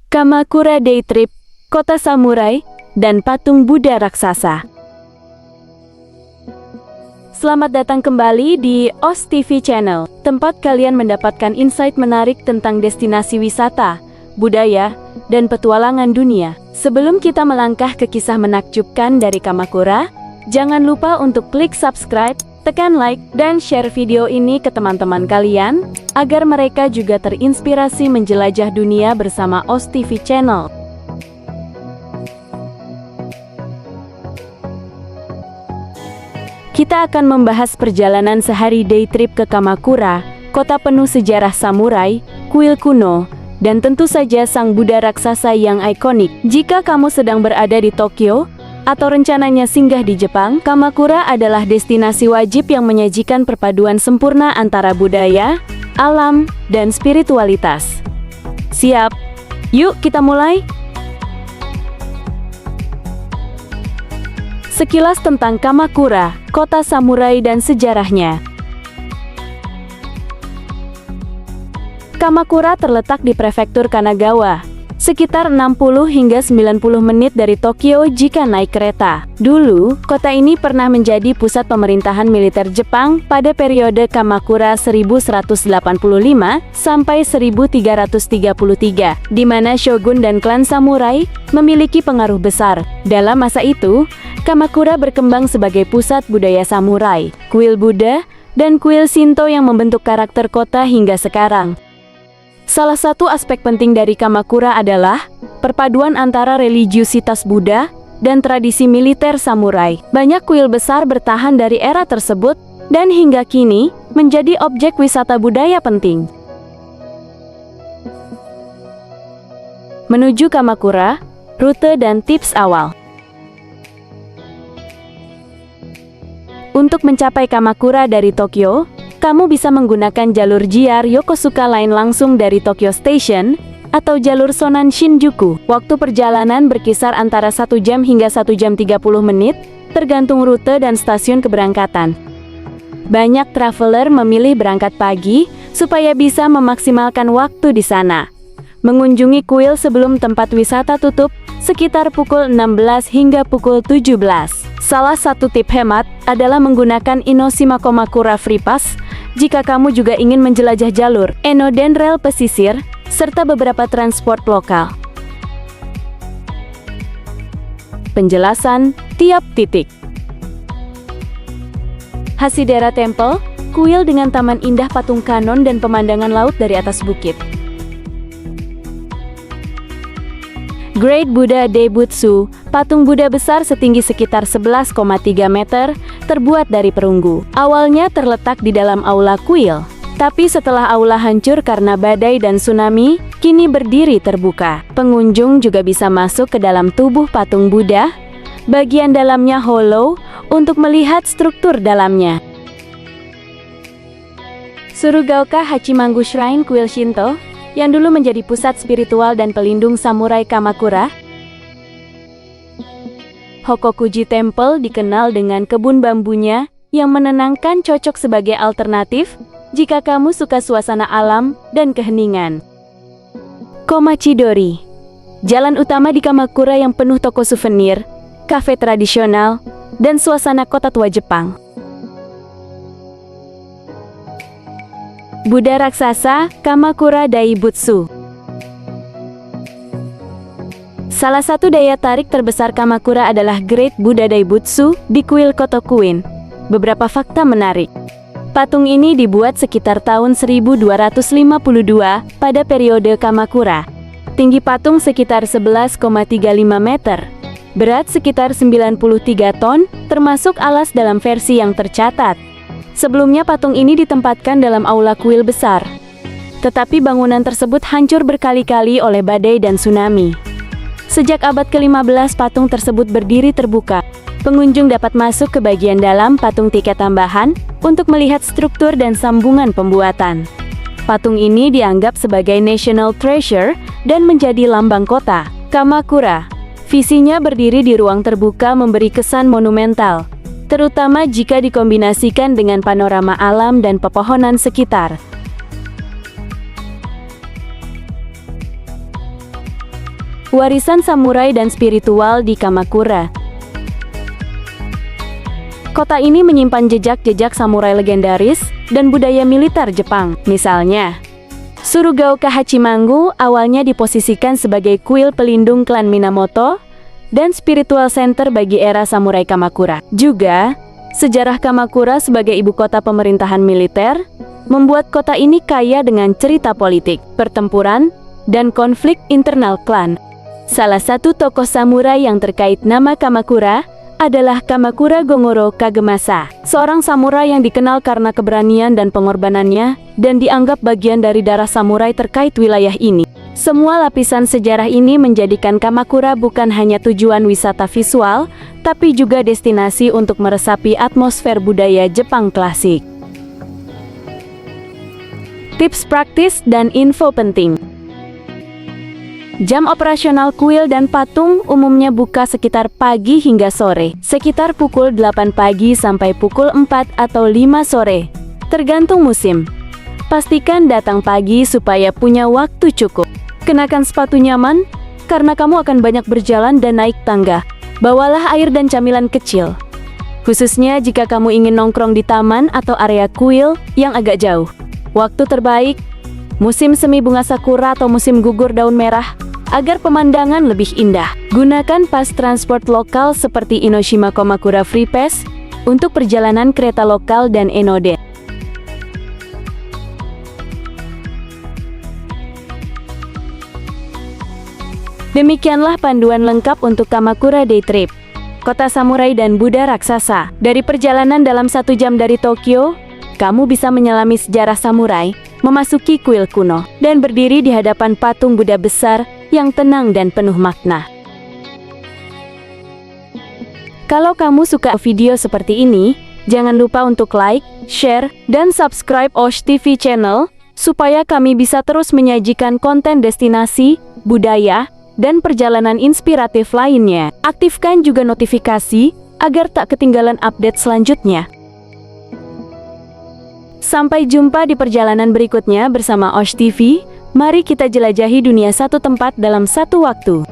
Kamakura Day Trip, Kota Samurai, dan Patung Buddha Raksasa. Selamat datang kembali di OS TV Channel, tempat kalian mendapatkan insight menarik tentang destinasi wisata, budaya, dan petualangan dunia. Sebelum kita melangkah ke kisah menakjubkan dari Kamakura, jangan lupa untuk klik subscribe, tekan like, dan share video ini ke teman-teman kalian, agar mereka juga terinspirasi menjelajah dunia bersama OS TV Channel. Kita akan membahas perjalanan sehari day trip ke Kamakura, kota penuh sejarah samurai, kuil kuno, dan tentu saja sang Buddha raksasa yang ikonik. Jika kamu sedang berada di Tokyo, atau rencananya singgah di Jepang, Kamakura adalah destinasi wajib yang menyajikan perpaduan sempurna antara budaya, alam, dan spiritualitas. Siap? Yuk kita mulai! Sekilas tentang Kamakura, kota samurai dan sejarahnya. Kamakura terletak di prefektur Kanagawa, sekitar 60 hingga 90 menit dari Tokyo jika naik kereta. Dulu, kota ini pernah menjadi pusat pemerintahan militer Jepang pada periode Kamakura 1185 sampai 1333, di mana shogun dan klan samurai memiliki pengaruh besar. Dalam masa itu, Kamakura berkembang sebagai pusat budaya samurai, kuil Buddha, dan kuil Shinto yang membentuk karakter kota hingga sekarang. Salah satu aspek penting dari Kamakura adalah perpaduan antara religiusitas Buddha dan tradisi militer samurai. Banyak kuil besar bertahan dari era tersebut dan hingga kini menjadi objek wisata budaya penting. Menuju Kamakura, rute dan tips awal. Untuk mencapai Kamakura dari Tokyo, kamu bisa menggunakan jalur JR Yokosuka Line langsung dari Tokyo Station, atau jalur Sonan Shinjuku. Waktu perjalanan berkisar antara 1 jam hingga 1 jam 30 menit, tergantung rute dan stasiun keberangkatan. Banyak traveler memilih berangkat pagi, supaya bisa memaksimalkan waktu di sana. Mengunjungi kuil sebelum tempat wisata tutup, sekitar pukul 16 hingga pukul 17. Salah satu tip hemat adalah menggunakan Inoshima Kamakura Free Pass jika kamu juga ingin menjelajah jalur Eno dan rel pesisir, serta beberapa transport lokal. Penjelasan tiap titik. Hashidera Temple, kuil dengan taman indah patung kanon dan pemandangan laut dari atas bukit. Great Buddha Daibutsu, patung Buddha besar setinggi sekitar 11,3 meter, terbuat dari perunggu. Awalnya terletak di dalam aula kuil, tapi setelah aula hancur karena badai dan tsunami, kini berdiri terbuka. Pengunjung juga bisa masuk ke dalam tubuh patung Buddha, bagian dalamnya hollow, untuk melihat struktur dalamnya. Surugaoka Hachimangu Shrine, kuil Shinto, yang dulu menjadi pusat spiritual dan pelindung samurai Kamakura. Hokokuji Temple dikenal dengan kebun bambunya yang menenangkan, cocok sebagai alternatif jika kamu suka suasana alam dan keheningan. Komachidori, jalan utama di Kamakura yang penuh toko souvenir, kafe tradisional, dan suasana kota tua Jepang. Buddha Raksasa, Kamakura Daibutsu. Salah satu daya tarik terbesar Kamakura adalah Great Buddha Daibutsu di kuil Kotokuin. Beberapa fakta menarik. Patung ini dibuat sekitar tahun 1252 pada periode Kamakura. Tinggi patung sekitar 11,35 meter. Berat sekitar 93 ton, termasuk alas dalam versi yang tercatat. Sebelumnya patung ini ditempatkan dalam aula kuil besar. Tetapi bangunan tersebut hancur berkali-kali oleh badai dan tsunami. Sejak abad ke-15 patung tersebut berdiri terbuka. Pengunjung dapat masuk ke bagian dalam patung tiket tambahan untuk melihat struktur dan sambungan pembuatan. Patung ini dianggap sebagai national treasure dan menjadi lambang kota Kamakura. Visinya berdiri di ruang terbuka memberi kesan monumental, terutama jika dikombinasikan dengan panorama alam dan pepohonan sekitar. Warisan samurai dan spiritual di Kamakura. Kota ini menyimpan jejak-jejak samurai legendaris dan budaya militer Jepang. Misalnya, Surugaoka Hachimangu awalnya diposisikan sebagai kuil pelindung klan Minamoto dan spiritual center bagi era samurai Kamakura. Juga, sejarah Kamakura sebagai ibu kota pemerintahan militer membuat kota ini kaya dengan cerita politik, pertempuran, dan konflik internal klan. Salah satu tokoh samurai yang terkait nama Kamakura adalah Kamakura Gongoro Kagemasa, seorang samurai yang dikenal karena keberanian dan pengorbanannya, dan dianggap bagian dari darah samurai terkait wilayah ini. Semua lapisan sejarah ini menjadikan Kamakura bukan hanya tujuan wisata visual, tapi juga destinasi untuk meresapi atmosfer budaya Jepang klasik. Tips praktis dan info penting. Jam operasional kuil dan patung umumnya buka sekitar pagi hingga sore, sekitar pukul 8 pagi sampai pukul 4 atau 5 sore, tergantung musim. Pastikan datang pagi supaya punya waktu cukup. Kenakan sepatu nyaman, karena kamu akan banyak berjalan dan naik tangga. Bawalah air dan camilan kecil, khususnya jika kamu ingin nongkrong di taman atau area kuil yang agak jauh. Waktu terbaik, musim semi bunga sakura atau musim gugur daun merah, agar pemandangan lebih indah. Gunakan pas transport lokal seperti Inoshima Kamakura Free Pass untuk perjalanan kereta lokal dan Enoden. Demikianlah panduan lengkap untuk Kamakura Day Trip, kota samurai dan Buddha raksasa. Dari perjalanan dalam 1 jam dari Tokyo, kamu bisa menyelami sejarah samurai, memasuki kuil kuno, dan berdiri di hadapan patung Buddha besar yang tenang dan penuh makna. Kalau kamu suka video seperti ini, jangan lupa untuk like, share, dan subscribe Osh TV channel, supaya kami bisa terus menyajikan konten destinasi, budaya, dan perjalanan inspiratif lainnya. Aktifkan juga notifikasi, agar tak ketinggalan update selanjutnya. Sampai jumpa di perjalanan berikutnya bersama Osh TV. Mari kita jelajahi dunia satu tempat dalam satu waktu.